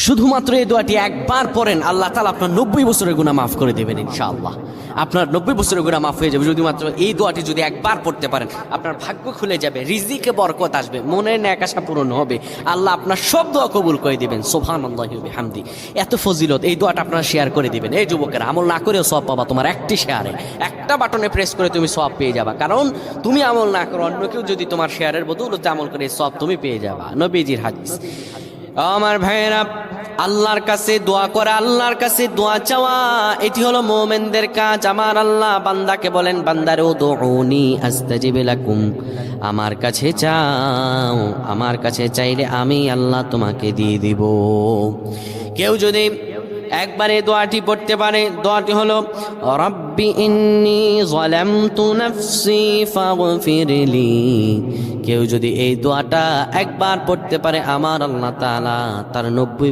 শুধুমাত্র এই দোয়াটি একবার পড়েন, আল্লাহ তাআলা আপনার 90 বছরের গুনাহ মাফ করে দেবেন ইনশাআল্লাহ। আপনার 90 বছরের গুনাহ মাফ হয়ে যাবে শুধুমাত্র এই দোয়াটি যদি একবার পড়তে পারেন। আপনার ভাগ্য খুলে যাবে, রিজিকে বরকত আসবে, মনের ন্যাক আশা পূরণ হবে, আল্লাহ আপনার সব দোয়া কবুল করে দিবেন। সুবহানাল্লাহি ওয়া বিহামদি। এত ফজিলত, এই দোয়াটা আপনারা শেয়ার করে দিবেন। এই যুবকেরা, আমল না করেও সওয়াব পাবা। তোমার একটি শেয়ারে, একটা বাটনে প্রেস করে তুমি সওয়াব পেয়ে যাবা। কারণ তুমি আমল না করো, অন্য কেউ যদি তোমার শেয়ারের বদৌলতে আমল করে সওয়াব তুমি পেয়ে যাবা। নবীজির হাদিস। আমার ভাইয়েরা, আল্লাহর কাছে দোয়া করা, আল্লাহর কাছে দোয়া চাওয়া, এটি হলো মুমিনদের কাজ। আমার আল্লাহ বান্দাকে বলেন, বান্দারে উদউনি আস্তাজিব লাকুম, আমার কাছে চাও, আমার কাছে চাইলে আমি আল্লাহ তোমাকে দিয়ে দিব। কেউ যদি একবারে দোয়াটি পড়তে পারে, দোয়াটি হলো রব্বি ইন্নী যালামতু নাফসি ফাগফিরলি। কেউ যদি এই দোয়াটা একবার পড়তে পারে, আমার আল্লাহ তাআলা তার 90